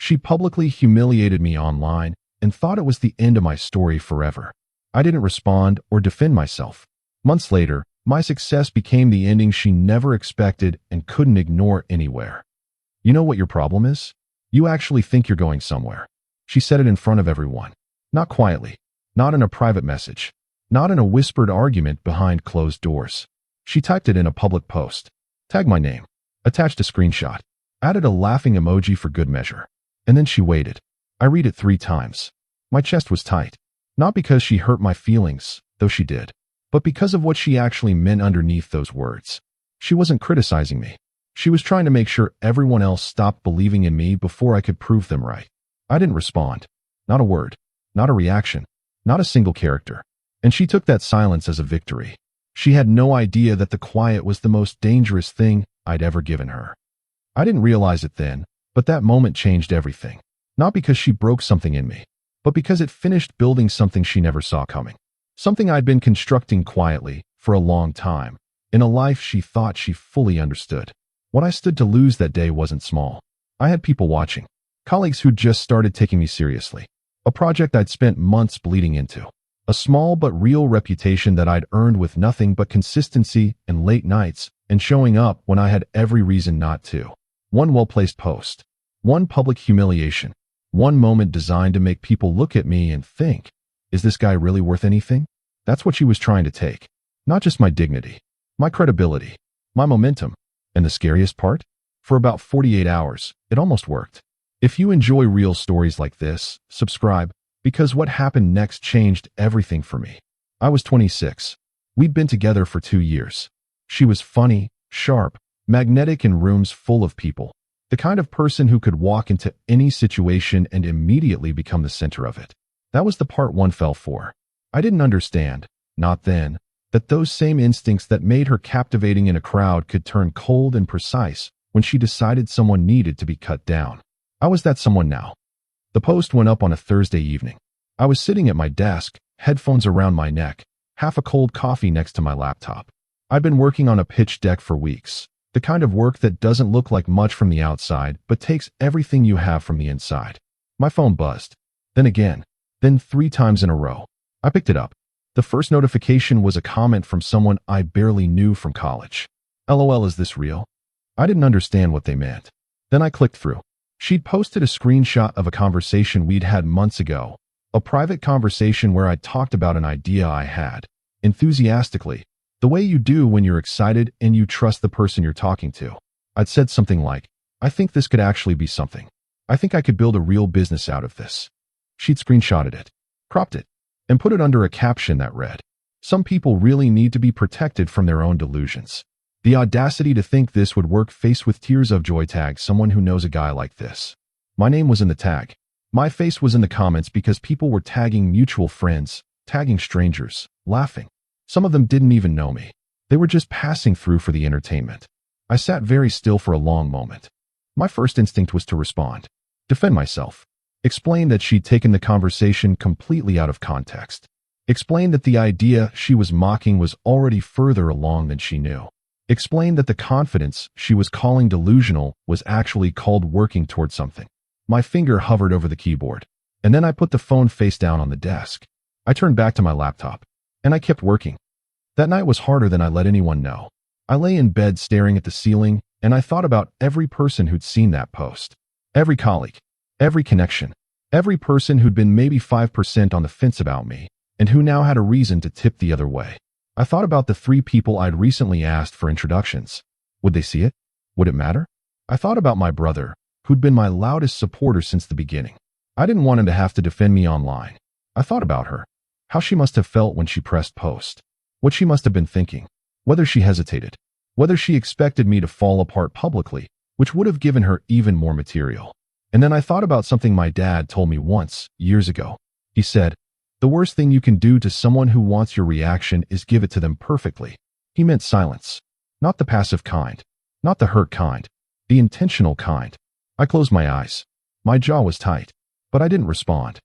She publicly humiliated me online and thought it was the end of my story forever. I didn't respond or defend myself. Months later, my success became the ending she never expected and couldn't ignore anywhere. You know what your problem is? You actually think you're going somewhere. She said it in front of everyone. Not quietly. Not in a private message. Not in a whispered argument behind closed doors. She typed it in a public post. Tagged my name. Attached a screenshot. Added a laughing emoji for good measure. And then she waited. I read it 3 times. My chest was tight. Not because she hurt my feelings, though she did, but because of what she actually meant underneath those words. She wasn't criticizing me. She was trying to make sure everyone else stopped believing in me before I could prove them right. I didn't respond. Not a word. Not a reaction. Not a single character. And she took that silence as a victory. She had no idea that the quiet was the most dangerous thing I'd ever given her. I didn't realize it then, but that moment changed everything. Not because she broke something in me, but because it finished building something she never saw coming. Something I'd been constructing quietly for a long time, in a life she thought she fully understood. What I stood to lose that day wasn't small. I had people watching, colleagues who'd just started taking me seriously, a project I'd spent months bleeding into, a small but real reputation that I'd earned with nothing but consistency and late nights and showing up when I had every reason not to. One well-placed post, one public humiliation, one moment designed to make people look at me and think, is this guy really worth anything? That's what she was trying to take. Not just my dignity, my credibility, my momentum. And the scariest part? For about 48 hours, it almost worked. If you enjoy real stories like this, subscribe, because what happened next changed everything for me. I was 26. We'd been together for 2 years. She was funny, sharp, magnetic in rooms full of people. The kind of person who could walk into any situation and immediately become the center of it. That was the part one fell for. I didn't understand, not then, that those same instincts that made her captivating in a crowd could turn cold and precise when she decided someone needed to be cut down. I was that someone now. The post went up on a Thursday evening. I was sitting at my desk, headphones around my neck, half a cold coffee next to my laptop. I'd been working on a pitch deck for weeks, the kind of work that doesn't look like much from the outside but takes everything you have from the inside. My phone buzzed. Then again. Then 3 times in a row. I picked it up. The first notification was a comment from someone I barely knew from college. LOL, is this real? I didn't understand what they meant. Then I clicked through. She'd posted a screenshot of a conversation we'd had months ago, a private conversation where I talked about an idea I had, enthusiastically, the way you do when you're excited and you trust the person you're talking to. I'd said something like, I think this could actually be something. I think I could build a real business out of this. She'd screenshotted it, cropped it, and put it under a caption that read, some people really need to be protected from their own delusions. The audacity to think this would work, faced with tears of joy. Tag someone who knows a guy like this. My name was in the tag. My face was in the comments because people were tagging mutual friends, tagging strangers, laughing. Some of them didn't even know me. They were just passing through for the entertainment. I sat very still for a long moment. My first instinct was to respond, defend myself. Explained that she'd taken the conversation completely out of context. Explained that the idea she was mocking was already further along than she knew. Explained that the confidence she was calling delusional was actually called working toward something. My finger hovered over the keyboard, and then I put the phone face down on the desk. I turned back to my laptop, and I kept working. That night was harder than I let anyone know. I lay in bed staring at the ceiling, and I thought about every person who'd seen that post. Every colleague. Every connection, every person who'd been maybe 5% on the fence about me, and who now had a reason to tip the other way. I thought about the 3 people I'd recently asked for introductions. Would they see it? Would it matter? I thought about my brother, who'd been my loudest supporter since the beginning. I didn't want him to have to defend me online. I thought about her, how she must have felt when she pressed post, what she must have been thinking, whether she hesitated, whether she expected me to fall apart publicly, which would have given her even more material. And then I thought about something my dad told me once, years ago. He said, the worst thing you can do to someone who wants your reaction is give it to them perfectly. He meant silence. Not the passive kind. Not the hurt kind. The intentional kind. I closed my eyes. My jaw was tight. But I didn't respond.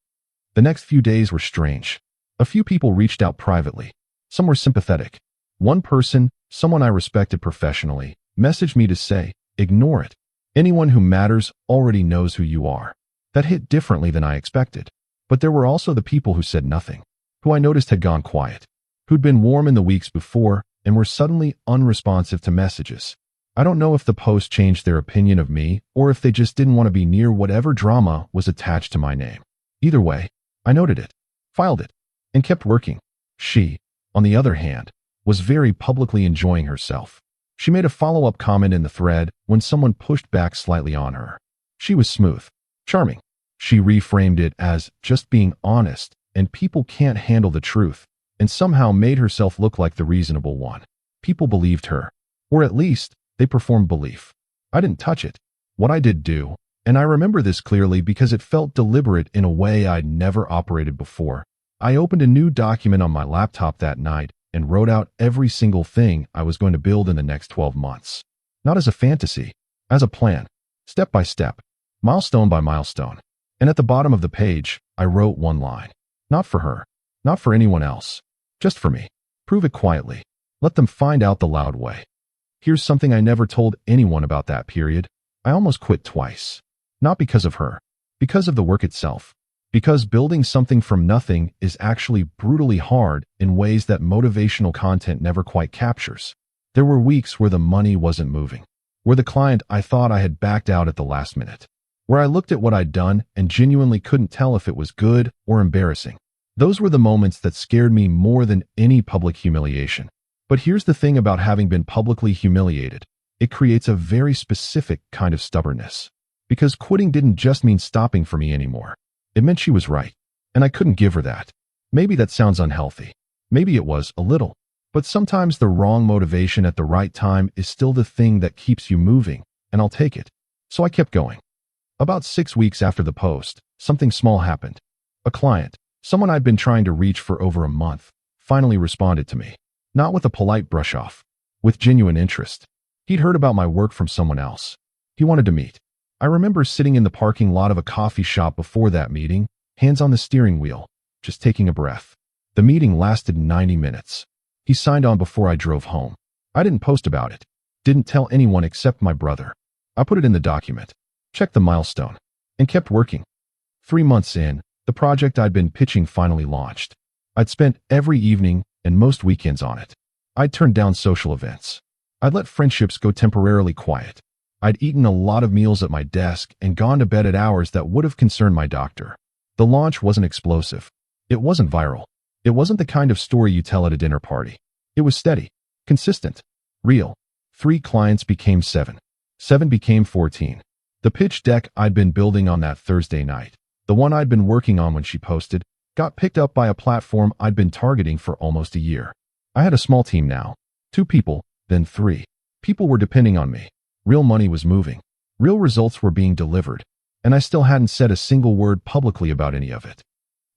The next few days were strange. A few people reached out privately. Some were sympathetic. One person, someone I respected professionally, messaged me to say, ignore it. Anyone who matters already knows who you are. That hit differently than I expected. But there were also the people who said nothing, who I noticed had gone quiet, who'd been warm in the weeks before and were suddenly unresponsive to messages. I don't know if the post changed their opinion of me or if they just didn't want to be near whatever drama was attached to my name. Either way, I noted it, filed it, and kept working. She, on the other hand, was very publicly enjoying herself. She made a follow-up comment in the thread when someone pushed back slightly on her. She was smooth, charming. She reframed it as just being honest and people can't handle the truth, and somehow made herself look like the reasonable one. People believed her, or at least they performed belief. I didn't touch it. What I did do, and I remember this clearly because it felt deliberate in a way I'd never operated before. I opened a new document on my laptop that night and wrote out every single thing I was going to build in the next 12 months. Not as a fantasy, as a plan, step by step, milestone by milestone. And at the bottom of the page, I wrote one line. Not for her, not for anyone else, just for me. Prove it quietly. Let them find out the loud way. Here's something I never told anyone about that period. I almost quit twice. Not because of her, because of the work itself. Because building something from nothing is actually brutally hard in ways that motivational content never quite captures. There were weeks where the money wasn't moving, where the client I thought I had backed out at the last minute, where I looked at what I'd done and genuinely couldn't tell if it was good or embarrassing. Those were the moments that scared me more than any public humiliation. But here's the thing about having been publicly humiliated. It creates a very specific kind of stubbornness. Because quitting didn't just mean stopping for me anymore. It meant she was right, and I couldn't give her that. Maybe that sounds unhealthy. Maybe it was, a little. But sometimes the wrong motivation at the right time is still the thing that keeps you moving, and I'll take it. So I kept going. About 6 weeks after the post, something small happened. A client, someone I'd been trying to reach for over a month, finally responded to me. Not with a polite brush-off, with genuine interest. He'd heard about my work from someone else. He wanted to meet. I remember sitting in the parking lot of a coffee shop before that meeting, hands on the steering wheel, just taking a breath. The meeting lasted 90 minutes. He signed on before I drove home. I didn't post about it. Didn't tell anyone except my brother. I put it in the document, checked the milestone, and kept working. 3 months in, the project I'd been pitching finally launched. I'd spent every evening and most weekends on it. I'd turned down social events. I'd let friendships go temporarily quiet. I'd eaten a lot of meals at my desk and gone to bed at hours that would have concerned my doctor. The launch wasn't explosive. It wasn't viral. It wasn't the kind of story you tell at a dinner party. It was steady, consistent, real. 3 clients became 7. 7 became 14. The pitch deck I'd been building on that Thursday night, the one I'd been working on when she posted, got picked up by a platform I'd been targeting for almost a year. I had a small team now. 2 people, then 3. People were depending on me. Real money was moving. Real results were being delivered. And I still hadn't said a single word publicly about any of it.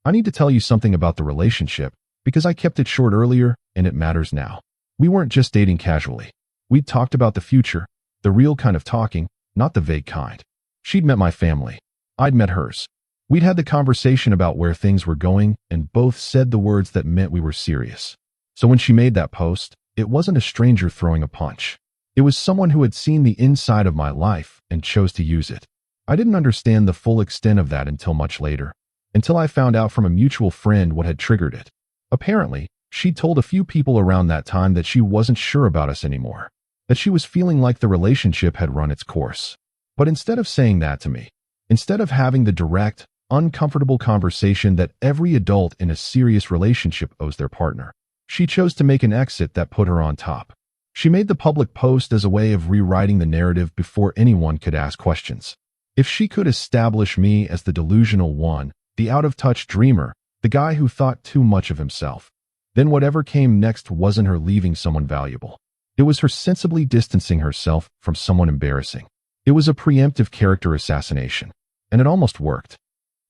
I need to tell you something about the relationship, because I kept it short earlier, and it matters now. We weren't just dating casually. We'd talked about the future, the real kind of talking, not the vague kind. She'd met my family. I'd met hers. We'd had the conversation about where things were going, and both said the words that meant we were serious. So when she made that post, it wasn't a stranger throwing a punch. It was someone who had seen the inside of my life and chose to use it. I didn't understand the full extent of that until much later, until I found out from a mutual friend what had triggered it. Apparently, she'd told a few people around that time that she wasn't sure about us anymore, that she was feeling like the relationship had run its course. But instead of saying that to me, instead of having the direct, uncomfortable conversation that every adult in a serious relationship owes their partner, she chose to make an exit that put her on top. She made the public post as a way of rewriting the narrative before anyone could ask questions. If she could establish me as the delusional one, the out-of-touch dreamer, the guy who thought too much of himself, then whatever came next wasn't her leaving someone valuable. It was her sensibly distancing herself from someone embarrassing. It was a preemptive character assassination, and it almost worked.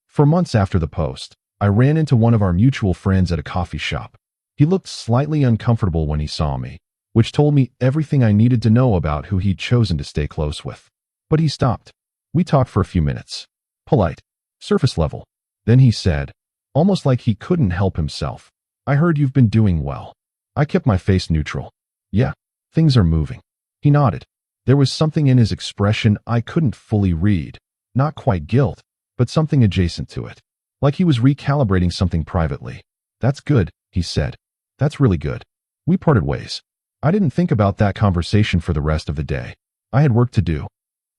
For months after the post, I ran into one of our mutual friends at a coffee shop. He looked slightly uncomfortable when he saw me, which told me everything I needed to know about who he'd chosen to stay close with. But he stopped. We talked for a few minutes. Polite. Surface level. Then he said, almost like he couldn't help himself, "I heard you've been doing well." I kept my face neutral. "Yeah, things are moving." He nodded. There was something in his expression I couldn't fully read. Not quite guilt, but something adjacent to it. Like he was recalibrating something privately. "That's good," he said. "That's really good." We parted ways. I didn't think about that conversation for the rest of the day. I had work to do.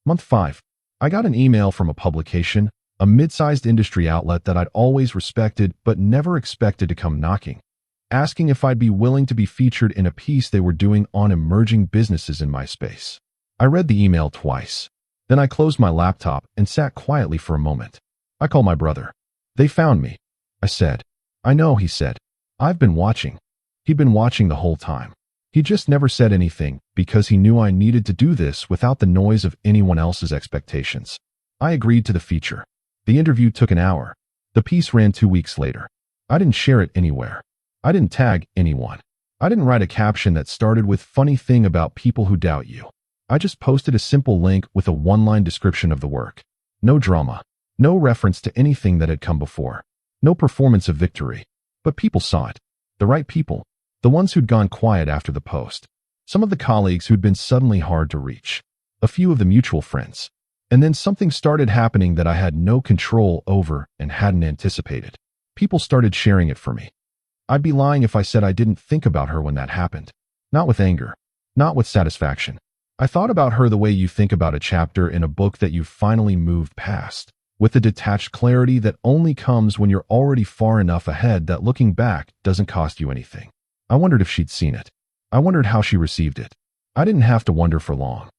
Month 5. I got an email from a publication, a mid-sized industry outlet that I'd always respected but never expected to come knocking, asking if I'd be willing to be featured in a piece they were doing on emerging businesses in my space. I read the email twice. Then I closed my laptop and sat quietly for a moment. I called my brother. "They found me," I said. "I know," he said. "I've been watching." He'd been watching the whole time. He just never said anything because he knew I needed to do this without the noise of anyone else's expectations. I agreed to the feature. The interview took an hour. The piece ran 2 weeks later. I didn't share it anywhere. I didn't tag anyone. I didn't write a caption that started with "funny thing about people who doubt you." I just posted a simple link with a one-line description of the work. No drama. No reference to anything that had come before. No performance of victory. But people saw it. The right people. The ones who'd gone quiet after the post. Some of the colleagues who'd been suddenly hard to reach. A few of the mutual friends. And then something started happening that I had no control over and hadn't anticipated. People started sharing it for me. I'd be lying if I said I didn't think about her when that happened. Not with anger. Not with satisfaction. I thought about her the way you think about a chapter in a book that you've finally moved past, with the detached clarity that only comes when you're already far enough ahead that looking back doesn't cost you anything. I wondered if she'd seen it. I wondered how she received it. I didn't have to wonder for long.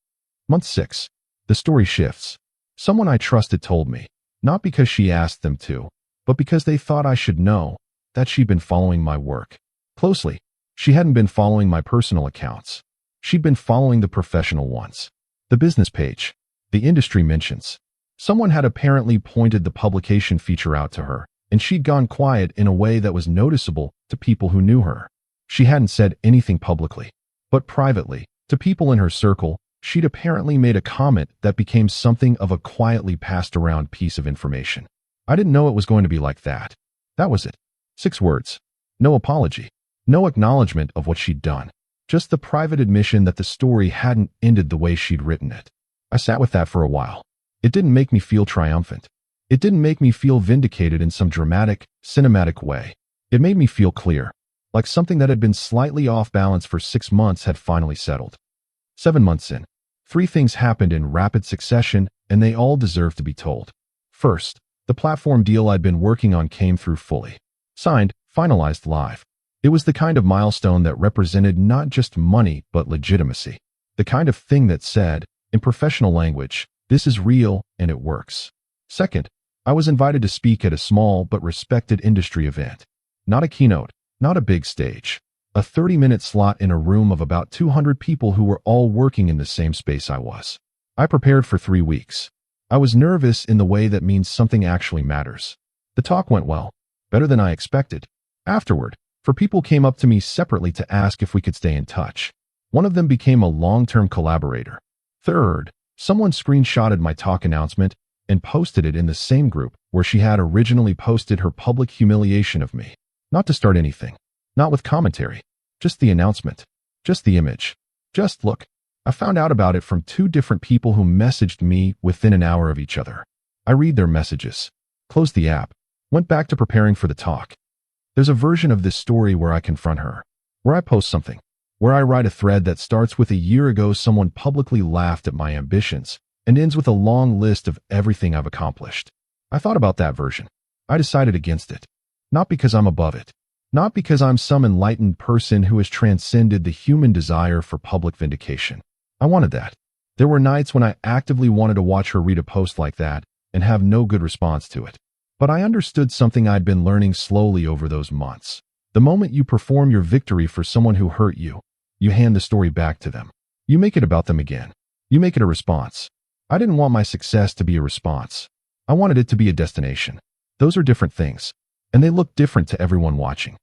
Month 6. The story shifts. Someone I trusted told me, not because she asked them to, but because they thought I should know, that she'd been following my work closely. She hadn't been following my personal accounts. She'd been following the professional ones. The business page. The industry mentions. Someone had apparently pointed the publication feature out to her, and she'd gone quiet in a way that was noticeable to people who knew her. She hadn't said anything publicly, but privately, to people in her circle, she'd apparently made a comment that became something of a quietly passed around piece of information. I didn't know it was going to be like that. That was it. 6 words. No apology. No acknowledgement of what she'd done. Just the private admission that the story hadn't ended the way she'd written it. I sat with that for a while. It didn't make me feel triumphant. It didn't make me feel vindicated in some dramatic, cinematic way. It made me feel clear. Like something that had been slightly off balance for 6 months had finally settled. 7 months in. 3 things happened in rapid succession, and they all deserve to be told. First, the platform deal I'd been working on came through fully. Signed, finalized live. It was the kind of milestone that represented not just money, but legitimacy. The kind of thing that said, in professional language, this is real and it works. Second, I was invited to speak at a small but respected industry event. Not a keynote. Not a big stage. A 30-minute slot in a room of about 200 people who were all working in the same space I was. I prepared for 3 weeks. I was nervous in the way that means something actually matters. The talk went well. Better than I expected. Afterward, 4 people came up to me separately to ask if we could stay in touch. One of them became a long-term collaborator. Third, someone screenshotted my talk announcement and posted it in the same group where she had originally posted her public humiliation of me. Not to start anything. Not with commentary. Just the announcement. Just the image. Just look. I found out about it from 2 different people who messaged me within an hour of each other. I read their messages. Closed the app. Went back to preparing for the talk. There's a version of this story where I confront her. Where I post something. Where I write a thread that starts with "a year ago someone publicly laughed at my ambitions," and ends with a long list of everything I've accomplished. I thought about that version. I decided against it. Not because I'm above it. Not because I'm some enlightened person who has transcended the human desire for public vindication. I wanted that. There were nights when I actively wanted to watch her read a post like that and have no good response to it. But I understood something I'd been learning slowly over those months. The moment you perform your victory for someone who hurt you, you hand the story back to them. You make it about them again. You make it a response. I didn't want my success to be a response. I wanted it to be a destination. Those are different things. And they look different to everyone watching.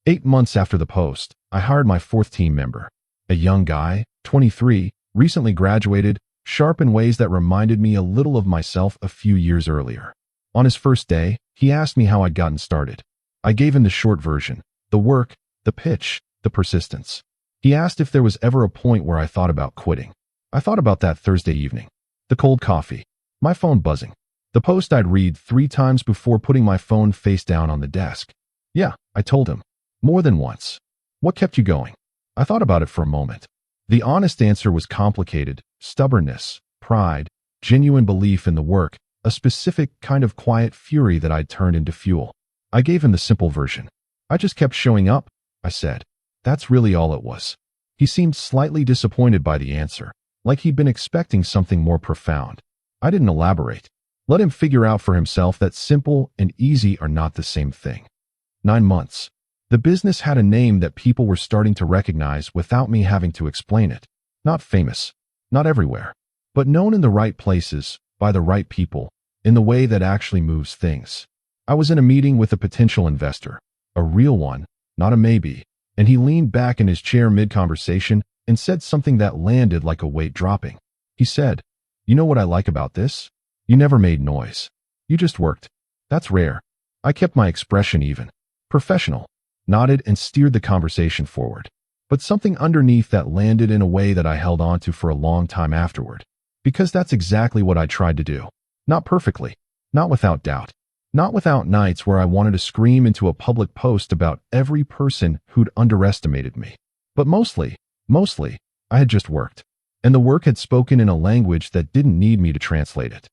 8 months after the post, I hired my 4th team member. A young guy, 23, recently graduated, sharp in ways that reminded me a little of myself a few years earlier. On his first day, he asked me how I'd gotten started. I gave him the short version, the work, the pitch, the persistence. He asked if there was ever a point where I thought about quitting. I thought about that Thursday evening. The cold coffee. My phone buzzing. The post I'd read 3 times before putting my phone face down on the desk. Yeah, I told him. More than once. What kept you going? I thought about it for a moment. The honest answer was complicated: stubbornness, pride, genuine belief in the work, a specific kind of quiet fury that I'd turned into fuel. I gave him the simple version. I just kept showing up, I said. That's really all it was. He seemed slightly disappointed by the answer, like he'd been expecting something more profound. I didn't elaborate. Let him figure out for himself that simple and easy are not the same thing. 9 months. The business had a name that people were starting to recognize without me having to explain it. Not famous, not everywhere, but known in the right places, by the right people, in the way that actually moves things. I was in a meeting with a potential investor, a real one, not a maybe, and he leaned back in his chair mid-conversation and said something that landed like a weight dropping. He said, "You know what I like about this? You never made noise. You just worked. That's rare." I kept my expression even. Professional. Nodded and steered the conversation forward. But something underneath that landed in a way that I held on to for a long time afterward. Because that's exactly what I tried to do. Not perfectly. Not without doubt. Not without nights where I wanted to scream into a public post about every person who'd underestimated me. But mostly, I had just worked. And the work had spoken in a language that didn't need me to translate it.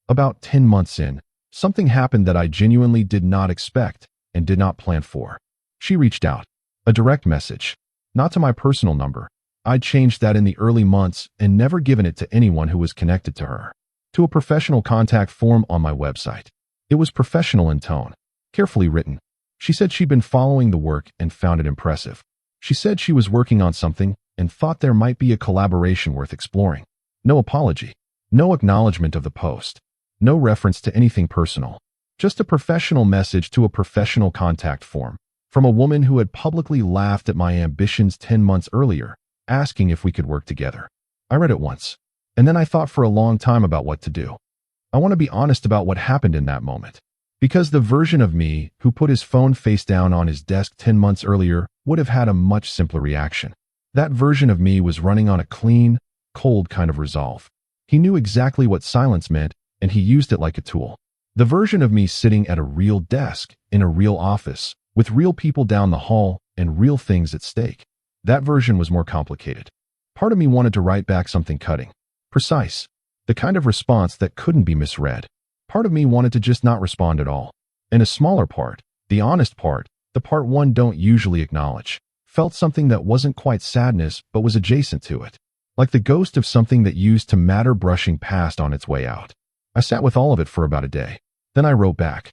About 10 months in, something happened that I genuinely did not expect and did not plan for. She reached out. A direct message. Not to my personal number. I'd changed that in the early months and never given it to anyone who was connected to her. To a professional contact form on my website. It was professional in tone. Carefully written. She said she'd been following the work and found it impressive. She said she was working on something and thought there might be a collaboration worth exploring. No apology. No acknowledgement of the post. No reference to anything personal. Just a professional message to a professional contact form. From a woman who had publicly laughed at my ambitions 10 months earlier, asking if we could work together. I read it once, and then I thought for a long time about what to do. I want to be honest about what happened in that moment. Because the version of me who put his phone face down on his desk 10 months earlier would have had a much simpler reaction. That version of me was running on a clean, cold kind of resolve. He knew exactly what silence meant, and he used it like a tool. The version of me sitting at a real desk, in a real office, with real people down the hall and real things at stake. That version was more complicated. Part of me wanted to write back something cutting, precise, the kind of response that couldn't be misread. Part of me wanted to just not respond at all. And a smaller part, the honest part, the part one don't usually acknowledge, felt something that wasn't quite sadness but was adjacent to it. Like the ghost of something that used to matter brushing past on its way out. I sat with all of it for about a day. Then I wrote back.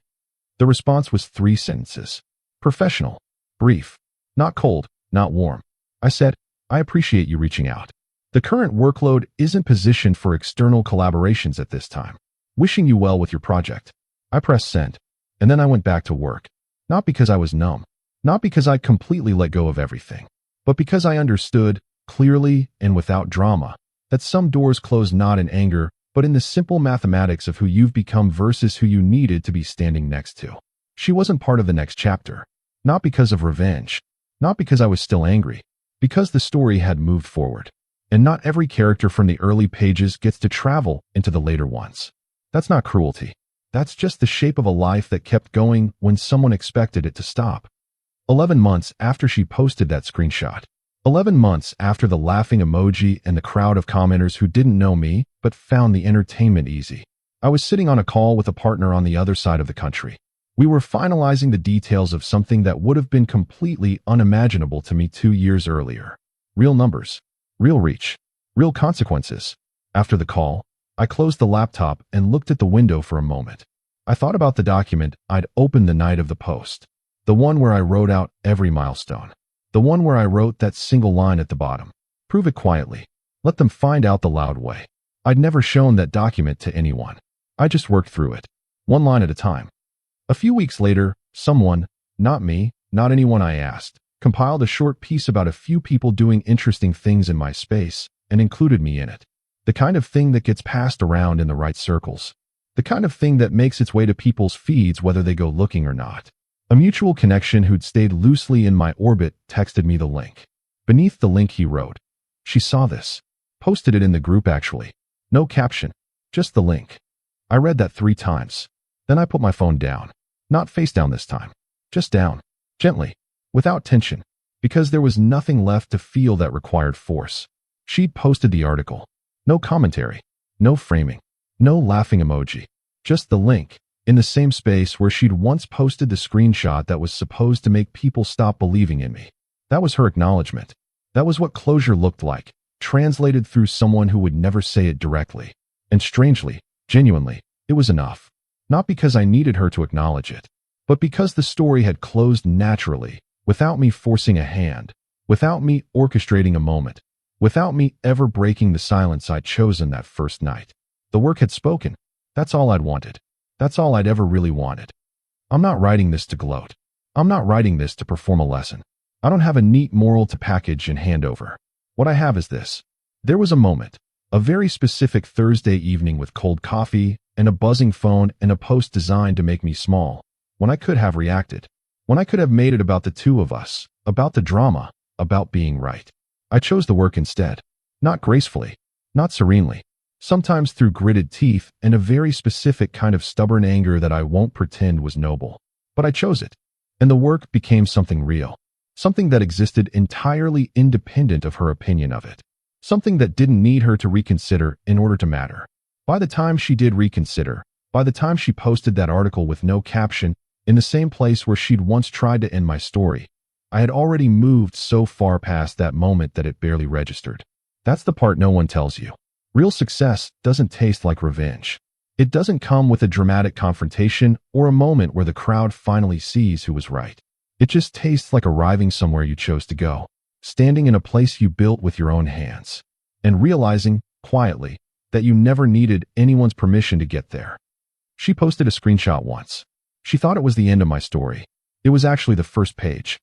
The response was 3 sentences. Professional. Brief. Not cold, not warm. I said, "I appreciate you reaching out. The current workload isn't positioned for external collaborations at this time. Wishing you well with your project." I pressed send. And then I went back to work. Not because I was numb. Not because I completely let go of everything. But because I understood, clearly and without drama, that some doors close not in anger, but in the simple mathematics of who you've become versus who you needed to be standing next to. She wasn't part of the next chapter. Not because of revenge. Not because I was still angry. Because the story had moved forward. And not every character from the early pages gets to travel into the later ones. That's not cruelty. That's just the shape of a life that kept going when someone expected it to stop. 11 months after she posted that screenshot. 11 months after the laughing emoji and the crowd of commenters who didn't know me but found the entertainment easy. I was sitting on a call with a partner on the other side of the country. We were finalizing the details of something that would have been completely unimaginable to me 2 years earlier. Real numbers. Real reach. Real consequences. After the call, I closed the laptop and looked at the window for a moment. I thought about the document I'd opened the night of the post. The one where I wrote out every milestone. The one where I wrote that single line at the bottom. Prove it quietly. Let them find out the loud way. I'd never shown that document to anyone. I just worked through it. One line at a time. A few weeks later, someone, not me, not anyone I asked, compiled a short piece about a few people doing interesting things in my space and included me in it. The kind of thing that gets passed around in the right circles. The kind of thing that makes its way to people's feeds whether they go looking or not. A mutual connection who'd stayed loosely in my orbit texted me the link. Beneath the link he wrote, "She saw this. Posted it in the group actually. No caption. Just the link." I read that 3 times. Then I put my phone down. Not face down this time. Just down. Gently. Without tension. Because there was nothing left to feel that required force. She'd posted the article. No commentary. No framing. No laughing emoji. Just the link. In the same space where she'd once posted the screenshot that was supposed to make people stop believing in me. That was her acknowledgement. That was what closure looked like, translated through someone who would never say it directly. And strangely, genuinely, it was enough. Not because I needed her to acknowledge it, but because the story had closed naturally, without me forcing a hand, without me orchestrating a moment, without me ever breaking the silence I'd chosen that first night. The work had spoken. That's all I'd wanted. That's all I'd ever really wanted. I'm not writing this to gloat. I'm not writing this to perform a lesson. I don't have a neat moral to package and hand over. What I have is this. There was a moment, a very specific Thursday evening with cold coffee and a buzzing phone and a post designed to make me small, when I could have reacted, when I could have made it about the two of us, about the drama, about being right. I chose the work instead. Not gracefully, not serenely, sometimes through gritted teeth and a very specific kind of stubborn anger that I won't pretend was noble. But I chose it, and the work became something real, something that existed entirely independent of her opinion of it, something that didn't need her to reconsider in order to matter. By the time she did reconsider, by the time she posted that article with no caption, in the same place where she'd once tried to end my story, I had already moved so far past that moment that it barely registered. That's the part no one tells you. Real success doesn't taste like revenge. It doesn't come with a dramatic confrontation or a moment where the crowd finally sees who was right. It just tastes like arriving somewhere you chose to go, standing in a place you built with your own hands, and realizing, quietly, that you never needed anyone's permission to get there. She posted a screenshot once. She thought it was the end of my story. It was actually the first page.